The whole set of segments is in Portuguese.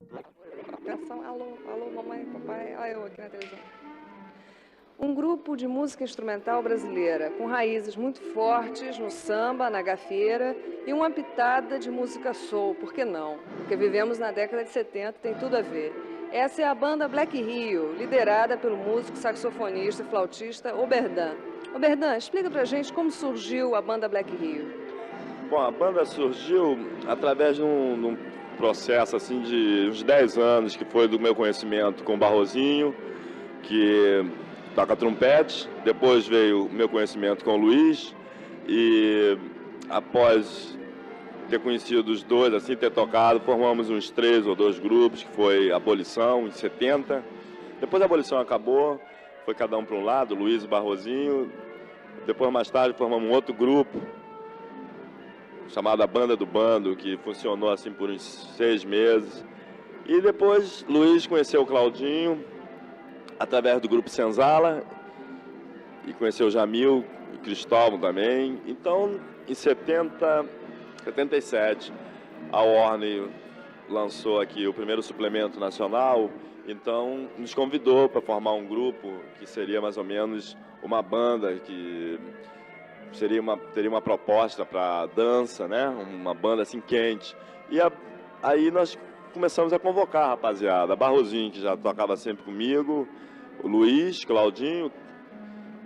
Atenção, alô, alô, mamãe, papai, eu aqui na televisão. Um grupo de música instrumental brasileira, com raízes muito fortes no samba, na gafieira e uma pitada de música soul, por que não? Porque vivemos na década de 70, tem tudo a ver. Essa é a banda Black Rio, liderada pelo músico, saxofonista e flautista Oberdan. Oberdan, explica pra gente como surgiu a banda Black Rio. Bom, a banda surgiu através de um processo assim de uns 10 anos, que foi do meu conhecimento com o Barrozinho, que toca trompete. Depois veio o meu conhecimento com o Luiz, e após ter conhecido os dois, assim, ter tocado, formamos uns 3 ou 2 grupos, que foi Abolição, em 70. Depois a Abolição acabou, foi cada um para um lado, Luiz e Barrozinho. Depois, mais tarde, formamos um outro grupo, chamada Banda do Bando, que funcionou assim por uns 6 meses. E depois Luiz conheceu o Claudinho através do grupo Senzala, e conheceu o Jamil e Cristóvão também. Então, em 77, a Warner lançou aqui o primeiro suplemento nacional, então nos convidou para formar um grupo que seria mais ou menos uma banda que teria uma proposta para dança, né? Uma banda assim quente. Aí nós começamos a convocar a rapaziada. Barrozinho, que já tocava sempre comigo, o Luiz, Claudinho,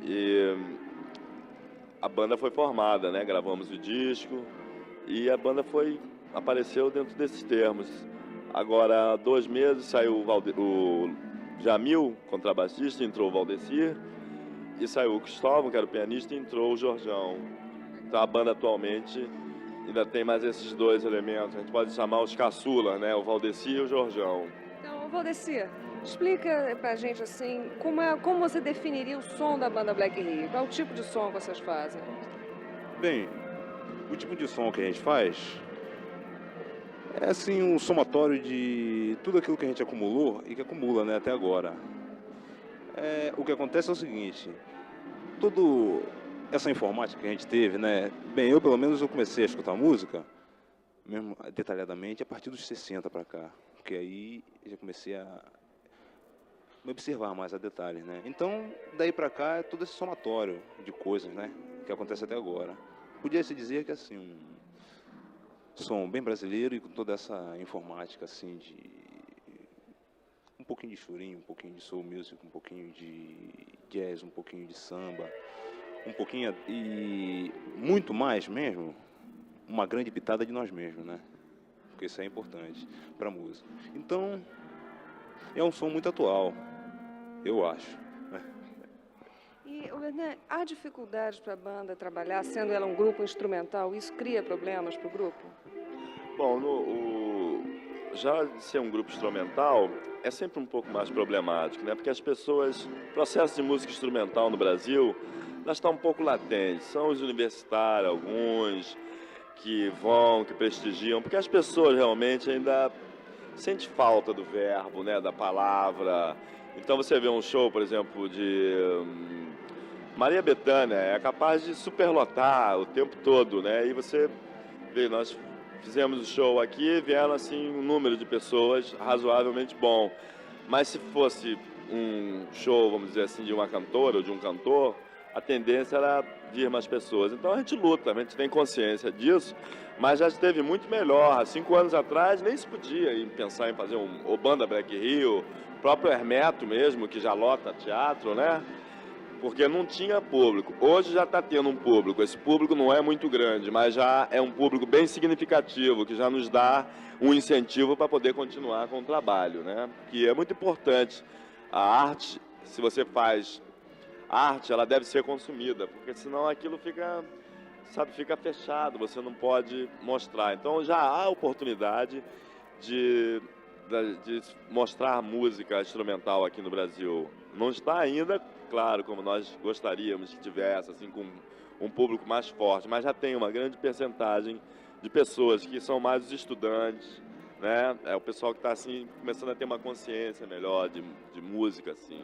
e a banda foi formada, né? Gravamos o disco e a banda apareceu dentro desses termos. Agora, há 2 meses saiu o Jamil, contrabaixista, entrou o Valdecir, e saiu o Cristóvão, que era o pianista, e entrou o Jorjão. Então a banda atualmente ainda tem mais esses 2 elementos. A gente pode chamar os caçulas, né? O Valdecir e o Jorjão. Então, Valdecir, explica pra gente assim, como você definiria o som da banda Black Rio? Qual o tipo de som vocês fazem? Bem, o tipo de som que a gente faz é assim um somatório de tudo aquilo que a gente acumulou e que acumula, né, até agora. O que acontece é o seguinte: toda essa informática que a gente teve, né? Bem, eu pelo menos eu comecei a escutar música, mesmo detalhadamente, a partir dos 60 para cá, porque aí já comecei a me observar mais a detalhes, né? Então, daí para cá é todo esse somatório de coisas, né, que acontece até agora. Podia-se dizer que assim um som bem brasileiro e com toda essa informática assim de um pouquinho de chorinho, um pouquinho de soul music, um pouquinho de jazz, um pouquinho de samba, um pouquinho e muito mais mesmo, uma grande pitada de nós mesmos, né? Porque isso é importante para a música. Então, é um som muito atual, eu acho. E, Werner, há dificuldades para a banda trabalhar, sendo ela um grupo instrumental? Isso cria problemas para o grupo? Bom, já de ser um grupo instrumental é sempre um pouco mais problemático, né? Porque as pessoas, o processo de música instrumental no Brasil, elas estão um pouco latentes. São os universitários, alguns que prestigiam, porque as pessoas realmente ainda sentem falta do verbo, né? Da palavra. Então você vê um show, por exemplo, de Maria Bethânia, é capaz de superlotar o tempo todo, né? E você vê, nós fizemos o show aqui, vieram assim um número de pessoas razoavelmente bom. Mas se fosse um show, vamos dizer assim, de uma cantora ou de um cantor, a tendência era vir mais pessoas. Então a gente luta, a gente tem consciência disso, mas já esteve muito melhor. Há 5 anos atrás nem se podia pensar em fazer o Banda Black Rio, o próprio Hermeto mesmo, que já lota teatro, né? Porque não tinha público. Hoje já está tendo um público. Esse público não é muito grande, mas já é um público bem significativo, que já nos dá um incentivo para poder continuar com o trabalho, né? Que é muito importante. A arte, se você faz arte, ela deve ser consumida, porque senão aquilo fica, sabe, fica fechado, você não pode mostrar. Então já há oportunidade de mostrar música instrumental aqui no Brasil. Não está ainda, claro, como nós gostaríamos que tivesse, assim, com um público mais forte, mas já tem uma grande percentagem de pessoas que são mais os estudantes, né? É o pessoal que está assim começando a ter uma consciência melhor de música, assim.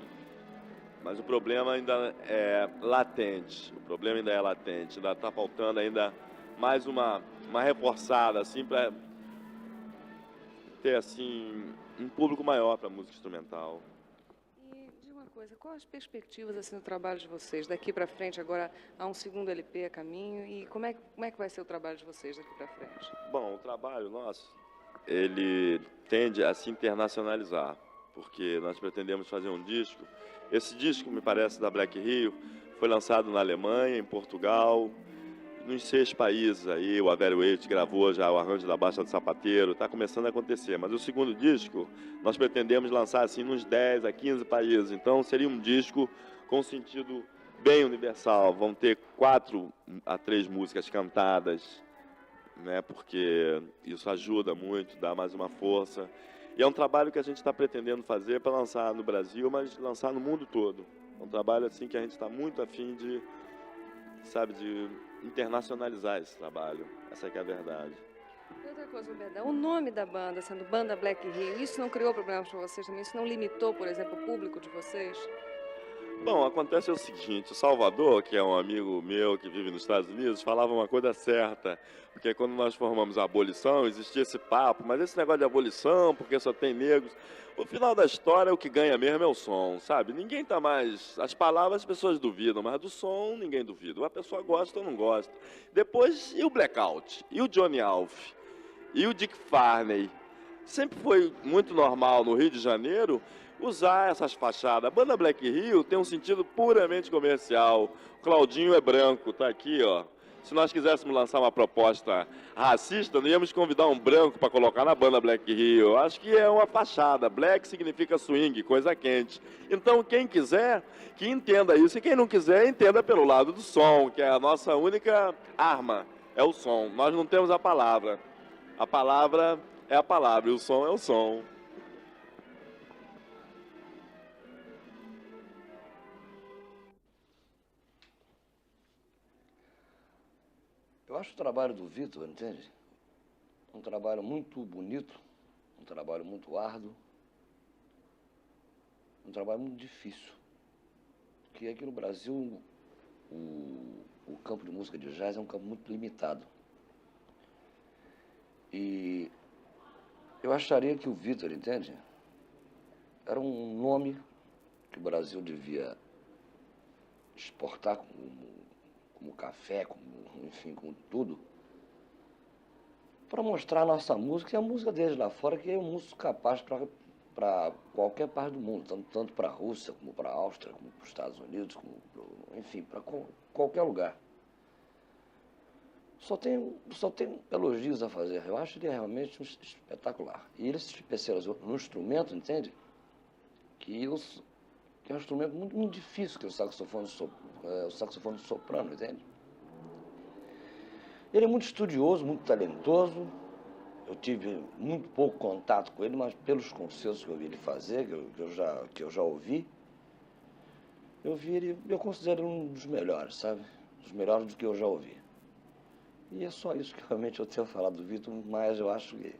Mas o problema ainda é latente. O problema ainda é latente. Ainda está faltando ainda mais uma reforçada assim para ter assim um público maior para música instrumental. E diga uma coisa, quais as perspectivas assim no trabalho de vocês daqui para frente? Agora há um segundo LP a caminho e como é que vai ser o trabalho de vocês daqui para frente? Bom, o trabalho nosso, ele tende a se internacionalizar, porque nós pretendemos fazer um disco. Esse disco, me parece, da Black Rio, foi lançado na Alemanha, em Portugal, nos 6 países aí. O Avério Eite gravou já o arranjo da Baixa do Sapateiro, está começando a acontecer. Mas o segundo disco, nós pretendemos lançar assim nos 10 a 15 países. Então seria um disco com sentido bem universal. Vão ter 4 a 3 músicas cantadas, né, porque isso ajuda muito, dá mais uma força. E é um trabalho que a gente está pretendendo fazer para lançar no Brasil, mas lançar no mundo todo. É um trabalho assim que a gente está muito afim de, sabe, de internacionalizar esse trabalho. Essa que é a verdade. E outra coisa, Roberto, o nome da banda, sendo Banda Black Rio, isso não criou problemas para vocês também? Isso não limitou, por exemplo, o público de vocês? Bom, acontece o seguinte, o Salvador, que é um amigo meu que vive nos Estados Unidos, falava uma coisa certa, porque quando nós formamos a abolição, existia esse papo, mas esse negócio de abolição, porque só tem negros, o final da história, o que ganha mesmo é o som, sabe? Ninguém tá mais, as palavras as pessoas duvidam, mas do som ninguém duvida, a pessoa gosta ou não gosta. Depois, e o Blackout? E o Johnny Alf? E o Dick Farney? Sempre foi muito normal no Rio de Janeiro usar essas fachadas. A banda Black Rio tem um sentido puramente comercial. O Claudinho é branco, tá aqui, ó. Se nós quiséssemos lançar uma proposta racista, não íamos convidar um branco para colocar na banda Black Rio. Acho que é uma fachada. Black significa swing, coisa quente. Então, quem quiser, que entenda isso. E quem não quiser, entenda pelo lado do som, que é a nossa única arma, é o som. Nós não temos a palavra. A palavra é a palavra e o som é o som. Eu acho o trabalho do Vitor, entende? Um trabalho muito bonito, um trabalho muito árduo, um trabalho muito difícil. Porque aqui no Brasil, o campo de música de jazz é um campo muito limitado. E eu acharia que o Vitor, entende? Era um nome que o Brasil devia exportar como café, enfim, com tudo, para mostrar a nossa música e a música deles lá fora, que é um músico capaz para qualquer parte do mundo, tanto para a Rússia, como para a Áustria, como para os Estados Unidos, enfim, para qualquer lugar. Só tem elogios a fazer. Eu acho ele realmente espetacular. E ele se especializou no instrumento, entende? Que é um instrumento muito, muito difícil, que é o saxofone soprano, entende? Ele é muito estudioso, muito talentoso. Eu tive muito pouco contato com ele, mas pelos concertos que eu vi ele fazer, que eu já ouvi, eu considero ele um dos melhores, sabe? Dos melhores do que eu já ouvi. E é só isso que realmente eu tenho falado do Vitor, mas eu acho que